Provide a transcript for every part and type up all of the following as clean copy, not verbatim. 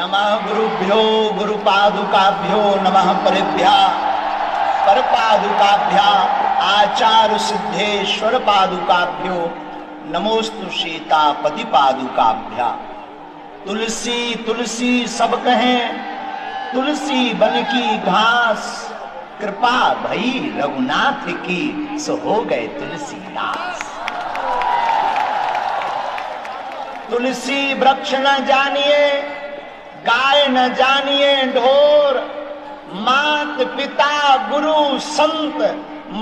नमः गुरुभ्यो गुरुपादुकाभ्यो नमः परेभ्यः परपादुकाभ्यः आचार्य सिद्धेश्वर पादुकाभ्यो नमोस्तु सीतापति पादुकाभ्यः। तुलसी तुलसी सब कहें, तुलसी बन की घास, कृपा भई रघुनाथ की, सो हो गए तुलसीदास। तुलसी वृक्ष न जानिए, गाय न जानिए ढोर, मात पिता गुरु संत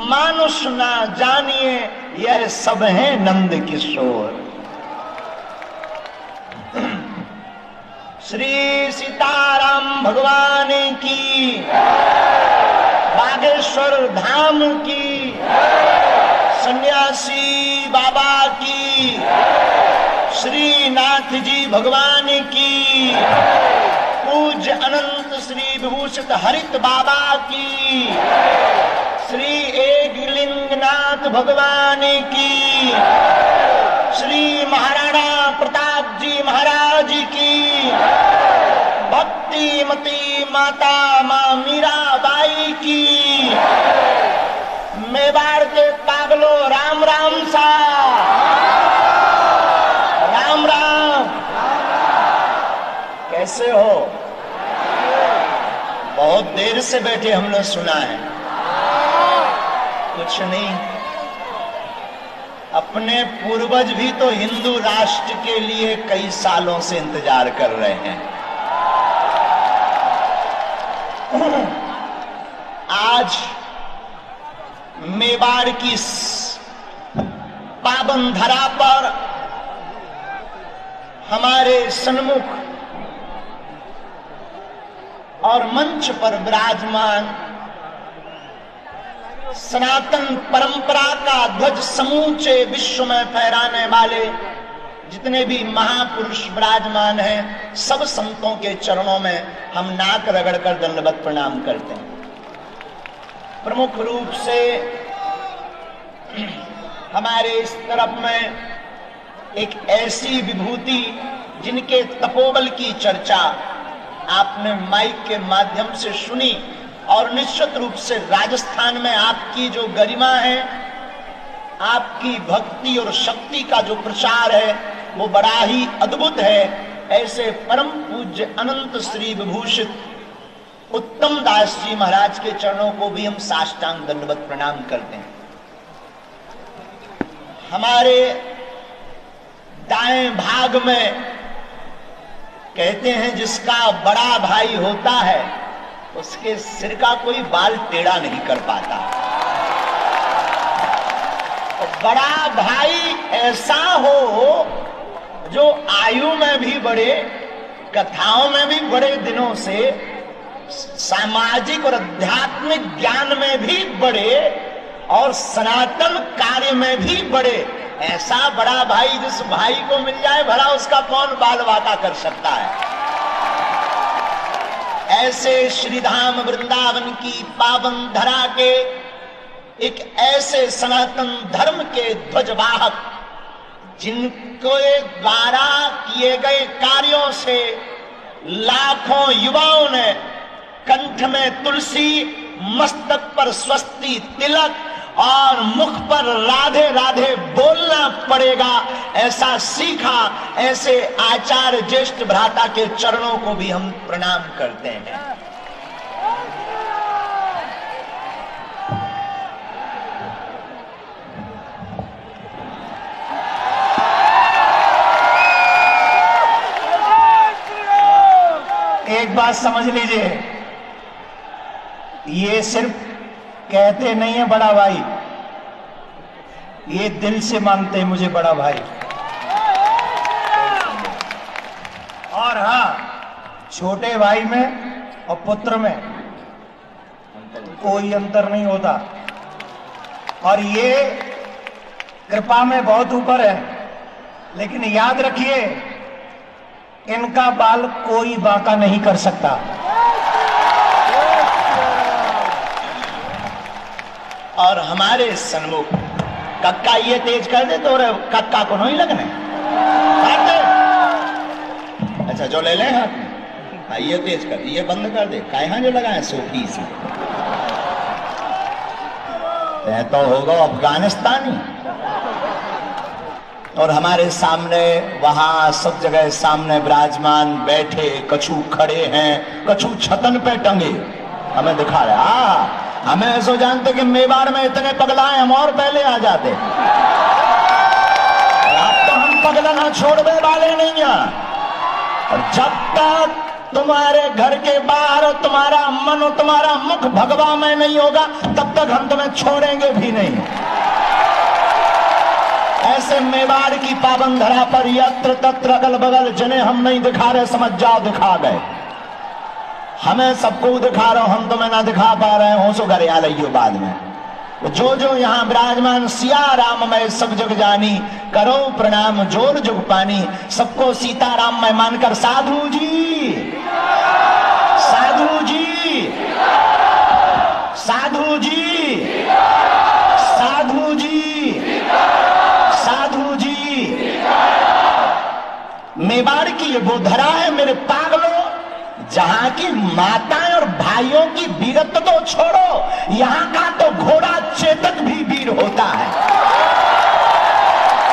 मानुष न जानिए, यह सब है नंद किशोर। श्री सीताराम भगवान की, बागेश्वर धाम की, सन्यासी बाबा की, श्रीनाथ जी भगवान की, पूज्य अनंत श्री विभूषित हरित बाबा की, श्री एकलिंगनाथ भगवान की, श्री महाराणा प्रताप जी महाराज की, भक्तिमती माता मां मीराबाई की, मेवाड़ के पागलो राम राम सा, राम राम। कैसे हो? बहुत देर से बैठे, हमने सुना है। कुछ नहीं, अपने पूर्वज भी तो हिंदू राष्ट्र के लिए कई सालों से इंतजार कर रहे हैं। आज मेवाड़ की पावन धरा पर हमारे सन्मुख और मंच पर विराजमान सनातन परंपरा का ध्वज समूचे विश्व में फहराने वाले जितने भी महापुरुष विराजमान हैं, सब संतों के चरणों में हम नाक रगड़कर दंडवत प्रणाम करते हैं। प्रमुख रूप से हमारे इस तरफ में एक ऐसी विभूति जिनके तपोबल की चर्चा आपने माइक के माध्यम से सुनी, और निश्चित रूप से राजस्थान में आपकी जो गरिमा है, आपकी भक्ति और शक्ति का जो प्रचार है, वो बड़ा ही अद्भुत है। ऐसे परम पूज्य अनंत श्री विभूषित उत्तम दास जी महाराज के चरणों को भी हम साष्टांग दंडवत प्रणाम करते हैं। हमारे दाएं भाग में कहते हैं जिसका बड़ा भाई होता है उसके सिर का कोई बाल टेढ़ा नहीं कर पाता। और बड़ा भाई ऐसा हो जो आयु में भी बड़े, कथाओं में भी बड़े दिनों से, सामाजिक और आध्यात्मिक ज्ञान में भी बड़े, और सनातन कार्य में भी बड़े। ऐसा बड़ा भाई जिस भाई को मिल जाए, भला उसका कौन बाल वाका कर सकता है। ऐसे श्रीधाम वृंदावन की पावन धरा के एक ऐसे सनातन धर्म के ध्वजवाहक, जिनको द्वारा किए गए कार्यों से लाखों युवाओं ने कंठ में तुलसी, मस्तक पर स्वस्ति तिलक और मुख पर राधे राधे बोलना पड़ेगा, ऐसा सीखा। ऐसे आचार्य ज्येष्ठ भ्राता के चरणों को भी हम प्रणाम करते हैं। एक बात समझ लीजिए, ये सिर्फ कहते नहीं है बड़ा भाई, ये दिल से मानते हैं मुझे बड़ा भाई। और हाँ, छोटे भाई में और पुत्र में कोई अंतर नहीं होता, और ये कृपा में बहुत ऊपर है। लेकिन याद रखिए, इनका बाल कोई बांका नहीं कर सकता। और हमारे सन्मुख कक्का ये तेज कर दे तो कक्का को नहीं लगने। अच्छा जो ले लें हाथ में। ये तेज कर, ये बंद कर दे, कहाँ जो लगाए सोफी से तो होगा अफगानिस्तानी। और हमारे सामने वहां सब जगह सामने विराजमान बैठे, कछु खड़े हैं, कछु छतन पे टंगे, हमें दिखा रहे। हमें ऐसा जानते कि मेवाड़ में इतने पगलाए, हम और पहले आ जाते। अब तो हम पगलना छोड़ने वाले नहीं हैं। और जब तक तुम्हारे घर के बाहर तुम्हारा मन और तुम्हारा मुख भगवा में नहीं होगा, तब तक हम तुम्हें छोड़ेंगे भी नहीं। ऐसे मेवाड़ की पावन धरा पर यत्र तत्र अगल बगल जने हम नहीं दिखा रहे, समझ जाओ दिखा गए। हमें सबको दिखा रहे हो, हम तुम्हें ना दिखा पा रहे हो, सो घर आ रही बाद में। जो जो यहाँ विराजमान सिया राम मैं सब जग जानी, करो प्रणाम जोर जुग पानी। सबको सीताराम मैं मानकर साधु जी, साधु जी, साधु जी, साधु जी, साधु जी। मेवाड़ की ये वो धरा है मेरे पागलों, जहां की माताएं और भाइयों की वीरत्व तो छोड़ो, यहां का तो घोड़ा चेतक भी वीर होता है।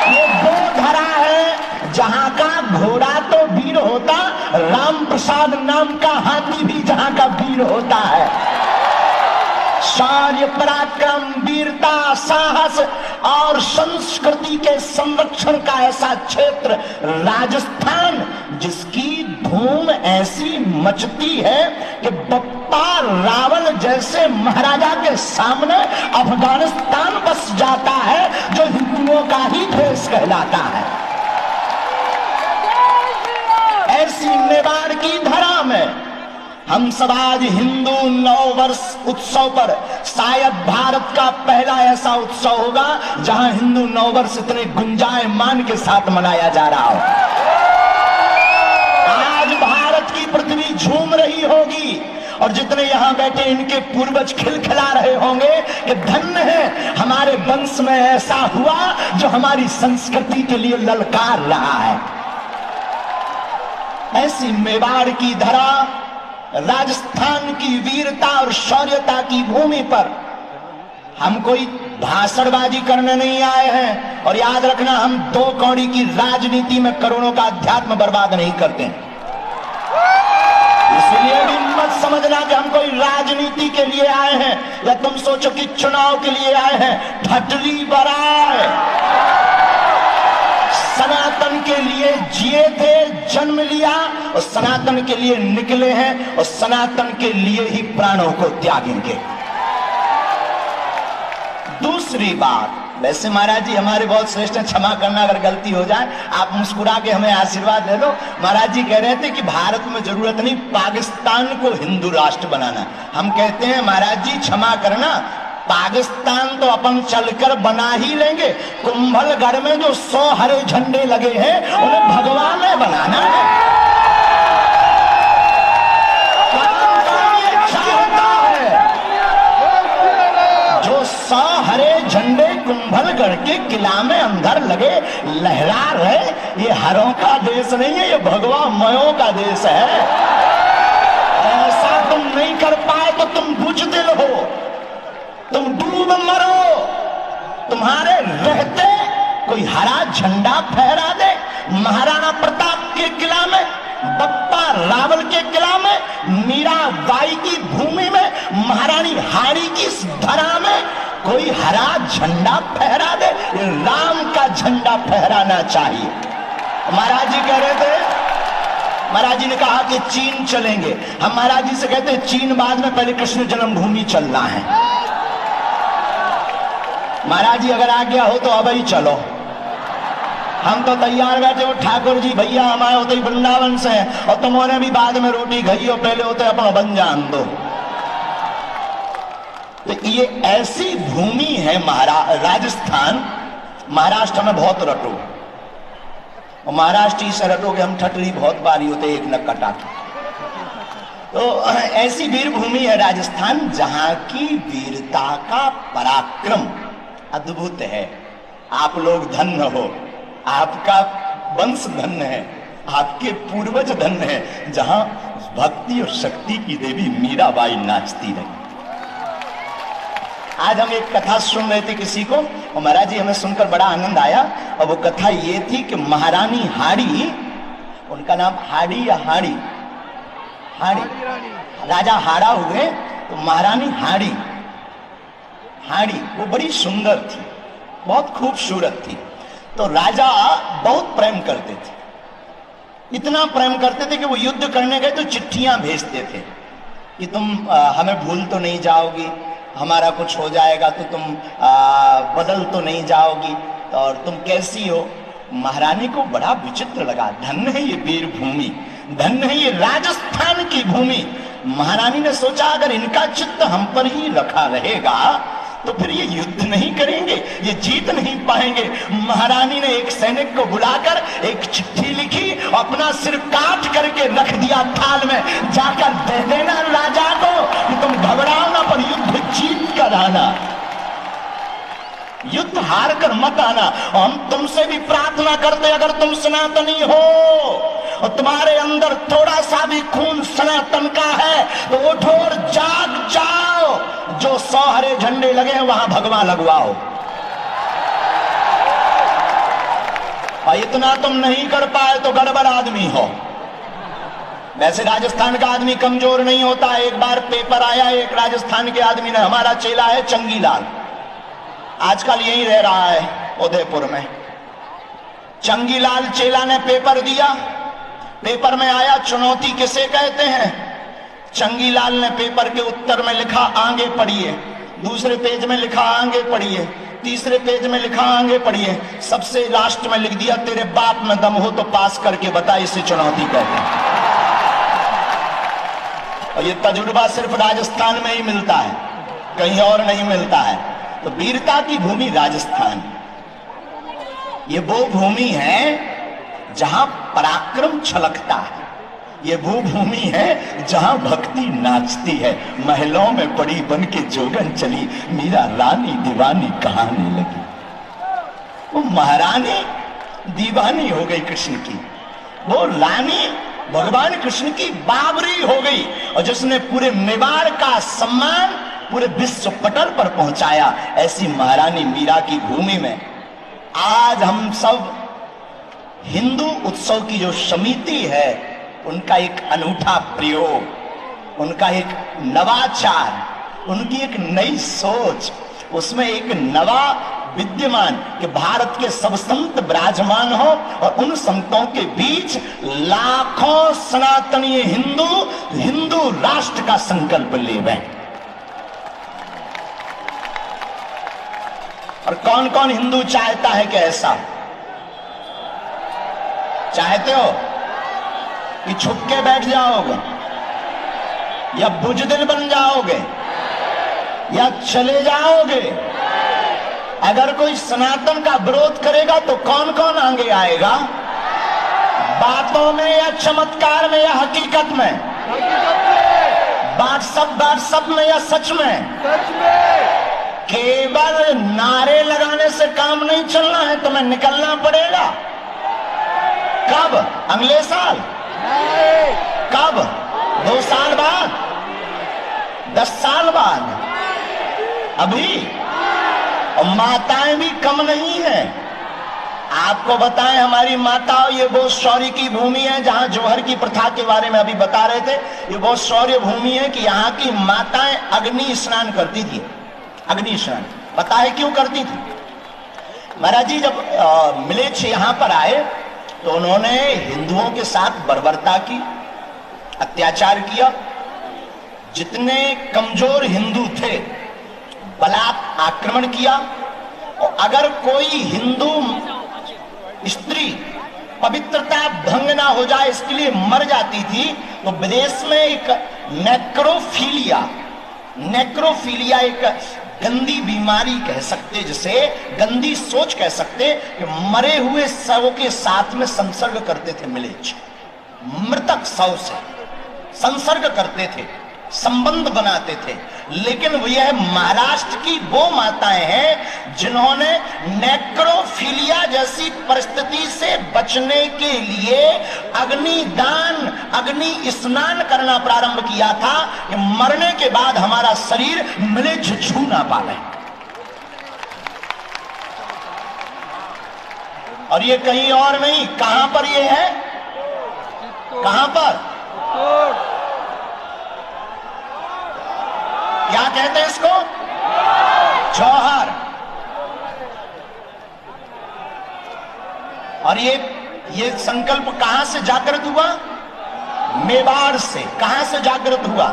ये वो धरा है जहां का घोड़ा तो वीर होता, राम प्रसाद नाम का हाथी भी जहां का वीर होता है। शौर्य पराक्रम वीरता साहस और संस्कृति के संरक्षण का ऐसा क्षेत्र राजस्थान, जिसकी धूम ऐसी मचती है कि बप्पा रावल जैसे महाराजा के सामने अफगानिस्तान बस जाता है, जो हिंदुओं का ही देश कहलाता है। ऐसी मेवाड़ की धरा में हम सब आज हिंदू नववर्ष उत्सव पर, शायद भारत का पहला ऐसा उत्सव होगा जहां हिंदू नववर्ष इतने गुंजायमान के साथ मनाया जा रहा हो। आज भारत की पृथ्वी झूम रही होगी और जितने यहां बैठे इनके पूर्वज खिलखिला रहे होंगे कि धन्य है हमारे वंश में ऐसा हुआ जो हमारी संस्कृति के लिए ललकार रहा है। ऐसी मेवाड़ की धरा, राजस्थान की वीरता और शौर्यता की भूमि पर हम कोई भाषणबाजी करने नहीं आए हैं। और याद रखना, हम दो कौड़ी की राजनीति में करोड़ों का अध्यात्म बर्बाद नहीं करते हैं। इसलिए भी मत समझना कि हम कोई राजनीति के लिए आए हैं, या तुम सोचो कि चुनाव के लिए आए हैं। ठटरी बराए सनातन के लिए जिए थे, जन्म लिया और सनातन के लिए निकले हैं और सनातन के लिए ही प्राणों को त्यागेंगे। दूसरी बात, वैसे महाराज जी हमारे बहुत श्रेष्ठ हैं, क्षमा करना अगर गलती हो जाए, आप मुस्कुरा के हमें आशीर्वाद दे दो। महाराज जी कह रहे थे कि भारत में जरूरत नहीं पाकिस्तान को हिंदू राष्ट्र बनाना। हम कहते हैं महाराज जी क्षमा करना, पाकिस्तान तो अपन चलकर बना ही लेंगे, कुंभलगढ़ में जो 100 हरे झंडे लगे हैं उन्हें भगवान में बनाना है। जो 100 हरे झंडे कुंभलगढ़ के किला में अंदर लगे लहरा रहे, ये हरों का देश नहीं है, ये भगवामयों का देश है। ऐसा तुम नहीं कर पाए तो तुम बुज़दिल हो, तुम डूब मरो। तुम्हारे रहते कोई हरा झंडा फहरा दे, महाराणा प्रताप के किला में, बप्पा रावल के किला में, मीराबाई की भूमि में, महारानी हाड़ी की धरा में कोई हरा झंडा फहरा दे। राम का झंडा फहराना चाहिए। महाराज जी कह रहे थे, महाराज जी ने कहा कि चीन चलेंगे। हम महाराज जी से कहते हैं चीन बाद में, पहले कृष्ण जन्मभूमि चलना है। महाराज जी अगर आ गया हो तो अब ही चलो, हम तो तैयार बैठे हो। ठाकुर जी भैया हम आए होते ही वृंदावन से हैं और तुम्हारे भी बाद में रोटी खाई हो, पहले होते अपना बन जान दो। तो ये ऐसी भूमि है राजस्थान। महाराष्ट्र में बहुत रटो, और महाराष्ट्र से रटोगे हम ठटरी बहुत बारी होते एक न कटा। तो ऐसी वीर भूमि है राजस्थान, जहां की वीरता का पराक्रम अद्भुत है। आप लोग धन्य हो, आपका वंश धन्य है, आपके पूर्वज धन्य है, जहां भक्ति और शक्ति की देवी मीराबाई नाचती रही। आज हम एक कथा सुन रहे थे किसी को, और महाराज जी हमें सुनकर बड़ा आनंद आया। और वो कथा ये थी कि महारानी हाड़ी, उनका नाम हाड़ी या हाड़ी, हाड़ी, राजा हाड़ा हुए तो महारानी हाड़ी, हाड़ी वो बड़ी सुंदर थी, बहुत खूबसूरत थी। तो राजा बहुत प्रेम करते थे, इतना प्रेम करते थे कि वो युद्ध करने गए तो चिट्ठियां भेजते थे कि तुम हमें भूल तो नहीं जाओगी, हमारा कुछ हो जाएगा तो तुम बदल तो नहीं जाओगी, और तुम कैसी हो। महारानी को बड़ा विचित्र लगा, धन्य है ये वीर भूमि, धन्य है ये राजस्थान की भूमि। महारानी ने सोचा अगर इनका चित्त हम पर ही रखा रहेगा तो फिर ये युद्ध नहीं करेंगे, ये जीत नहीं पाएंगे। महारानी ने एक सैनिक को बुलाकर एक चिट्ठी लिखी, अपना सिर काट करके रख दिया थाल में, जाकर दे देना राजा को कि तुम घबराओ ना पर युद्ध जीत कर आना, युद्ध हार कर मत आना। हम तुमसे भी प्रार्थना करते अगर तुम सनातनी हो और तुम्हारे अंदर थोड़ा सा भी खून सनातन का है तो उठो और जाग जाओ, जो 100 हरे झंडे लगे वहां भगवा लगवाओ। और इतना तुम नहीं कर पाए तो गड़बड़ आदमी हो। वैसे राजस्थान का आदमी कमजोर नहीं होता। एक बार पेपर आया, एक राजस्थान के आदमी ने, हमारा चेला है चंगीलाल, आजकल यही रह रहा है उदयपुर में। चंगीलाल चेला ने पेपर दिया, पेपर में आया चुनौती किसे कहते हैं। चंगीलाल ने पेपर के उत्तर में लिखा आगे पढ़िए, दूसरे पेज में लिखा आगे पढ़िए, तीसरे पेज में लिखा आगे पढ़िए, सबसे लास्ट में लिख दिया तेरे बाप में दम हो तो पास करके बता, इसे चुनौती कहते हैं। और ये तजुर्बा सिर्फ राजस्थान में ही मिलता है, कहीं और नहीं मिलता है। तो वीरता की भूमि राजस्थान, ये वो भूमि है जहां पराक्रम छलकता है, ये वो भूमि है जहां भक्ति नाचती है। महलों में पड़ी बन के जोगन चली, मीरा रानी दीवानी कहानी लगी। वो महारानी दीवानी हो गई कृष्ण की, वो रानी भगवान कृष्ण की बाबरी हो गई, और जिसने पूरे मेवाड़ का सम्मान पूरे विश्व पटल पर पहुंचाया। ऐसी महारानी मीरा की भूमि में आज हम सब हिंदू उत्सव की जो समिति है, उनका एक अनूठा प्रयोग, उनका एक नवाचार, उनकी एक नई सोच, उसमें एक नवा विद्यमान कि भारत के सब संत विराजमान हो और उन संतों के बीच लाखों सनातनी हिंदू हिंदू राष्ट्र का संकल्प ले बैठे। और कौन कौन हिंदू चाहता है कि ऐसा? चाहते हो कि छुप के बैठ जाओगे, या बुजदिल बन जाओगे, या चले जाओगे? अगर कोई सनातन का विरोध करेगा तो कौन कौन आगे आएगा? बातों में या चमत्कार में या हकीकत में? बात में या सच में? केवल नारे लगाने से काम नहीं चलना है, तुम्हें निकलना पड़ेगा। कब? अगले साल? कब? 2 साल बाद? 10 साल बाद? अभी? और माताएं भी कम नहीं है। आपको बताएं, हमारी माताओं, ये बहुत शौर्य की भूमि है। जहां जौहर की प्रथा के बारे में अभी बता रहे थे, ये बहुत शौर्य भूमि है कि यहाँ की माताएं अग्नि स्नान करती थी। अग्नि स्नान पता है क्यों करती थी? महाराज जी जब मिलेच्छ यहां पर आए तो उन्होंने हिंदुओं के साथ बर्बरता की, अत्याचार किया। जितने कमजोर हिंदू थे बलात् आक्रमण किया, और अगर कोई हिंदू स्त्री पवित्रता भंग ना हो जाए इसके लिए मर जाती थी, तो विदेश में एक नेक्रोफीलिया एक गंदी बीमारी कह सकते, जिसे गंदी सोच कह सकते, कि मरे हुए शव के साथ में संसर्ग करते थे। मिलेच्छ मृतक शव से संसर्ग करते थे, संबंध बनाते थे। लेकिन यह महाराष्ट्र की वो माताएं हैं जिन्होंने नेक्रोफीलिया जैसी परिस्थिति से बचने के लिए अग्नि दान, अग्नि स्नान करना प्रारंभ किया था कि मरने के बाद हमारा शरीर म्लेच्छ छू ना पाए। और ये कहीं और नहीं, कहां पर ये है? कहां पर? क्या कहते हैं इसको? जौहर। और ये संकल्प कहां से जागृत हुआ? मेवाड़ से। कहां से जागृत हुआ?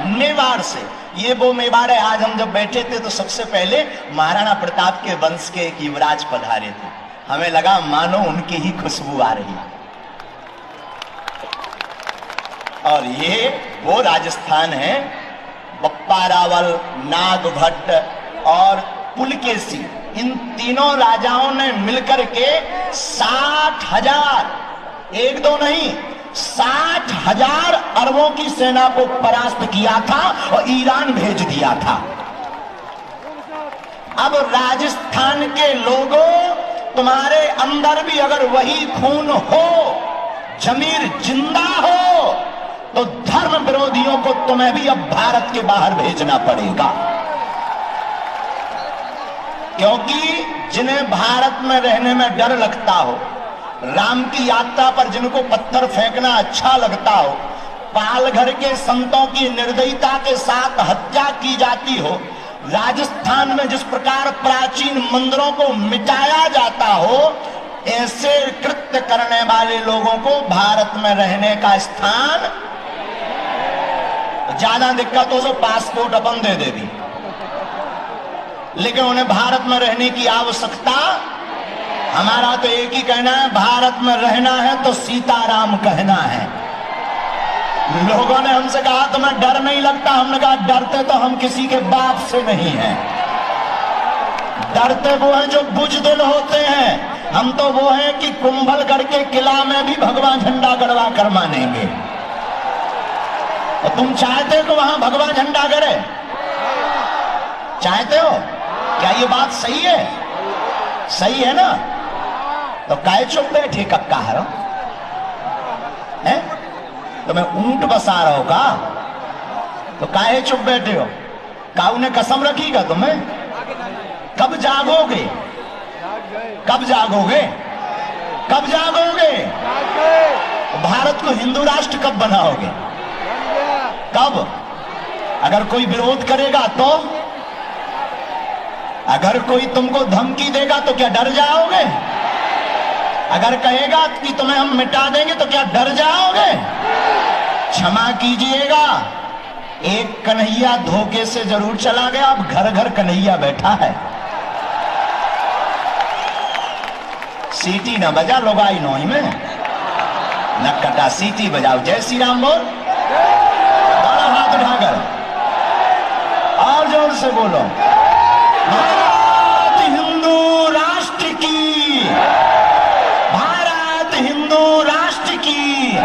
मेवाड़ से। ये वो मेवाड़ है। आज हम जब बैठे थे तो सबसे पहले महाराणा प्रताप के वंश के एक युवराज पधारे थे। हमें लगा मानो उनकी ही खुशबू आ रही। और ये वो राजस्थान है। बप्पा रावल, नाग भट्ट और पुलकेशी, इन तीनों राजाओं ने मिलकर के 60,000, एक दो नहीं, 60,000 अरबों की सेना को परास्त किया था और ईरान भेज दिया था। अब राजस्थान के लोगों, तुम्हारे अंदर भी अगर वही खून हो, जमीर जिंदा हो, तो धर्म विरोधियों को तुम्हें भी अब भारत के बाहर भेजना पड़ेगा। क्योंकि जिन्हें भारत में रहने में डर लगता हो, राम की यात्रा पर जिनको पत्थर फेंकना अच्छा लगता हो, पालघर के संतों की निर्दयता के साथ हत्या की जाती हो, राजस्थान में जिस प्रकार प्राचीन मंदिरों को मिटाया जाता हो, ऐसे कृत्य करने वाले लोगों को भारत में रहने का स्थान, ज्यादा दिक्कत हो तो पासपोर्ट अपन दे देगी, लेकिन उन्हें भारत में रहने की आवश्यकता। हमारा तो एक ही कहना है, भारत में रहना है तो सीताराम कहना है। लोगों ने हमसे कहा तुम्हें डर नहीं लगता? हमने कहा डरते तो हम किसी के बाप से नहीं हैं, डरते वो हैं जो बुजदिल होते हैं। हम तो वो हैं कि कुंभलगढ़ के किला में भी भगवा झंडा गड़वा कर मानेंगे। और तुम चाहते हो कि वहां भगवा झंडा गड़े? चाहते हो? क्या ये बात सही है? सही है ना? तो काहे चुप बैठे कक्का है? तो मैं ऊंट बसा रहा हूं का? तो काहे चुप बैठे हो? काऊ ने कसम रखी का तुम्हें? कब जागोगे? कब जागोगे? कब जागोगे? भारत को हिंदू राष्ट्र कब बनाओगे? कब? अगर कोई विरोध करेगा तो? अगर कोई तुमको धमकी देगा तो क्या डर जाओगे? अगर कहेगा कि तुम्हें हम मिटा देंगे तो क्या डर जाओगे? क्षमा कीजिएगा, एक कन्हैया धोखे से जरूर चला गया, अब घर घर कन्हैया बैठा है। सीटी ना बजा लोगाई नोई में, नक्कटा सीटी बजाओ। जय श्री राम बोल, हाथ उठाकर और जोर से बोलो, भारत हिंदू राष्ट्र की, भारत हिंदू राष्ट्र की।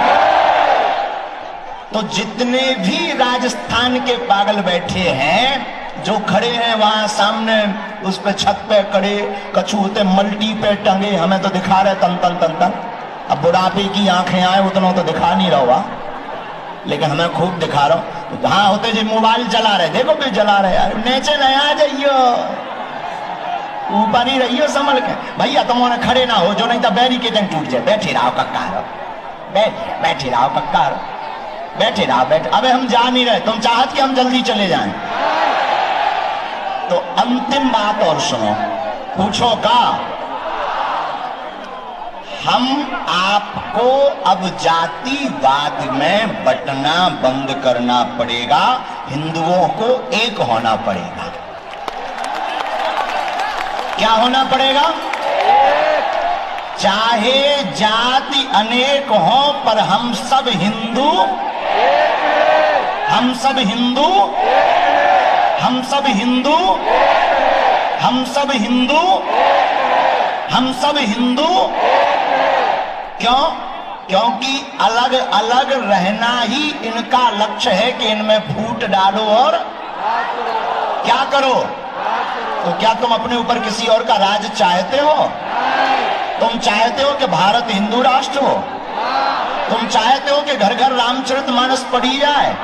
तो जितने भी राजस्थान के पागल बैठे हैं, जो खड़े हैं वहां सामने उस पे छत पे खड़े, कछु होते मल्टी पे टंगे, हमें तो दिखा रहे तन तन तन तन। अब बुढ़ापे की आंखें आए उतना तो दिखा नहीं रहा, लेकिन हमें खूब दिखा रहा हूं। हाँ होते जी मोबाइल चला रहे, देखो भी जला रहे यार, नीचे नहीं आ जाइयो, ऊपर ही रहियो संभल के। भैया तुम खड़े ना हो जो, नहीं तो बैरिकेड टूट जाए। बैठे रहो कक्का रहो, बैठे रहो कक्का रहो, बैठे रहो बैठे। अबे हम जा नहीं रहे, तुम चाहत कि हम जल्दी चले जाएं। तो अंतिम बात और सुनो, पूछो का? हम आपको अब जातिवाद में बंटना बंद करना पड़ेगा, हिंदुओं को एक होना पड़ेगा। क्या होना पड़ेगा? चाहे जाति अनेक हो पर हम सब हिंदू, हम सब हिंदू, हम सब हिंदू, हम सब हिंदू, हम सब हिंदू। क्यों? क्योंकि अलग अलग रहना ही इनका लक्ष्य है कि इनमें फूट डालो और क्या करो। तो क्या तुम अपने ऊपर किसी और का राज चाहते हो? तुम चाहते हो कि भारत हिंदू राष्ट्र हो? तुम चाहते हो कि घर घर रामचरितमानस पढ़ी जाए?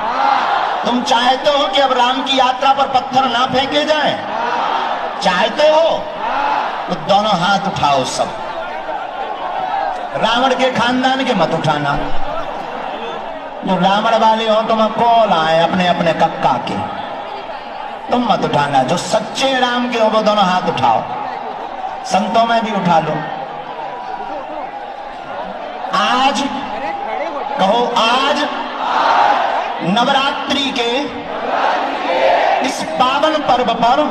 तुम चाहते हो कि अब राम की यात्रा पर पत्थर ना फेंके जाएं? चाहते हो तो दोनों हाथ उठाओ सब। रावण के खानदान के मत उठाना, जो रावण वाले हो तुम कॉल आए अपने अपने कक्का के, तुम मत उठाना। जो सच्चे राम के हो वो दोनों हाथ उठाओ, संतों में भी उठा लो। आज कहो, आज नवरात्रि के इस पावन पर्व पर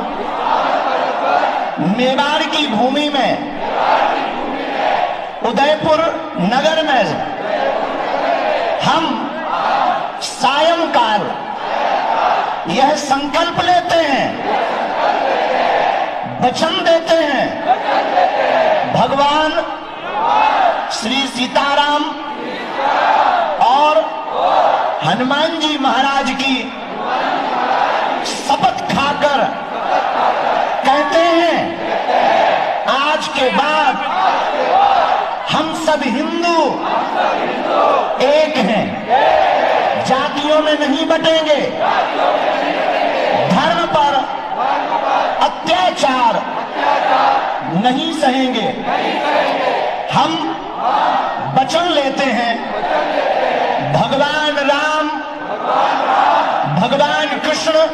मेवाड़ की भूमि में, उदयपुर नगर में हम सायंकाल यह संकल्प लेते हैं, वचन देते हैं, भगवान श्री सीताराम और हनुमान जी महाराज की शपथ खाकर कहते हैं, आज के बाद हम सब हिंदू एक हैं, जातियों में नहीं बटेंगे, धर्म पर अत्याचार नहीं सहेंगे। हम वचन लेते हैं, भगवान राम, भगवान कृष्ण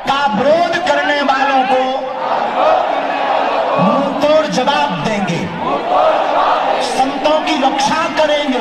का विरोध करने वालों को मुंह तोड़ जवाब देंगे, संतों की रक्षा करेंगे,